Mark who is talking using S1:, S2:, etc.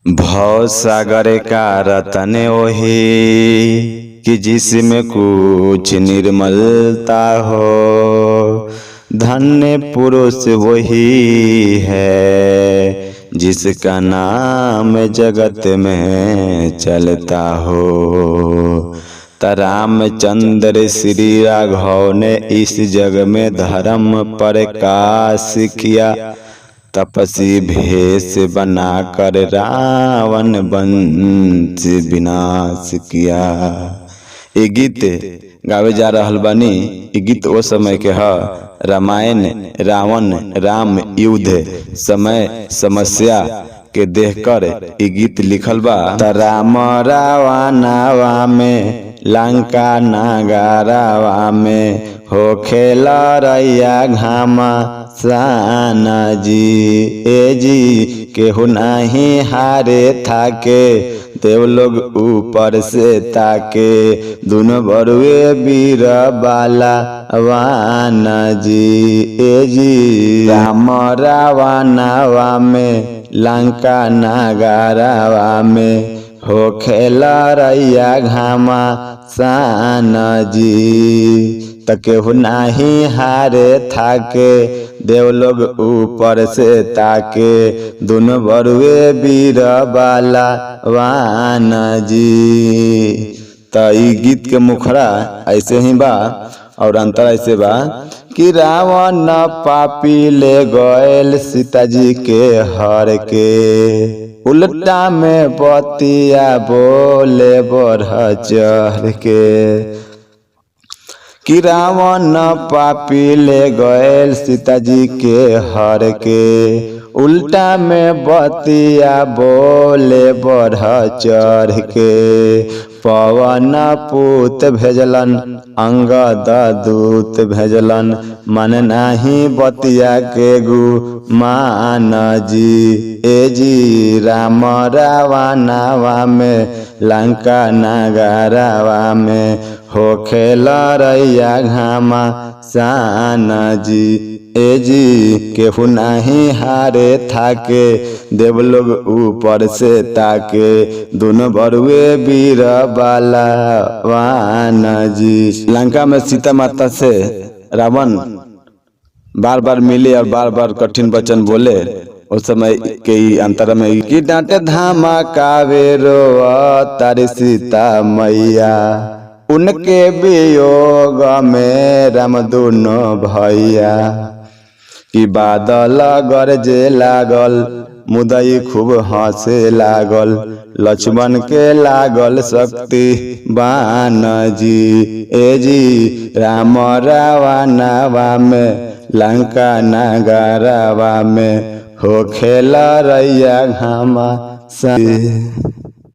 S1: भव सागर का रतन वही कि जिसमें कुछ निर्मलता हो। धन्य पुरुष वही है जिसका नाम जगत में चलता हो। रामचंद्र श्री राघव ने इस जग में धर्म प्रकाश किया। तपसी भेष बनाकर रावण वंश विनाश किया। ये गीत गावे जा रहल बानी। ये गीत ओ समय के ह रामायण रावण राम युद्ध समय समस्या के देखकर ये गीत लिखल बा। राम रावणावा में लंका नगरवा में हो खेला रैया घामा साना जी। ए जी केहू नहीं हारे थाके देव लोग ऊपर से ताके। दोनों बरुए वीर बाला वाना जी। ए जी राम रावणावा में लंका नगरवा में हो खेला रैया घामा साना जी। केहू नहीं हारे थाके देव लोग ऊपर से ताके। दोनों बरुए वीर बाला वाना जी। तो ई गीत के मुखड़ा ऐसे ही बा और अंतर ऐसे बा कि रावण पापी ले गयल सीता जी के हर के। उल्टा में बतिया बोले बढ़ चढ़ के। कि रावण पापी ले गयल सीता जी के हर के। उल्टा में बतिया बोले बढ़ चढ़ के। पवन पूत भेजलन अंगद दूत भेजलन मन नहीं बतिया के गु मान जी। ए जी राम रावणावा में लंका नगरवा में हो खेला रैया घामा साना जी। ए जी केहू नहीं हारे थाके देव लोग ऊपर से ताके। दोनों बरुए वीर बाला वाना जी। लंका में सीता माता से रावण बार बार मिले और बार बार कठिन वचन बोले। उस समय के अंतर में कि डांटे धामा कावेरो तारी सीता मैया। उनके वियोग में राम दोनों भैया। कि बादल गरजे लागल मुदई खूब हंसे लागल। लक्ष्मण के लागल शक्ति बान जी। ए जी राम रावणावा में लंका नगरवा में हो खेला रैया घामा सा।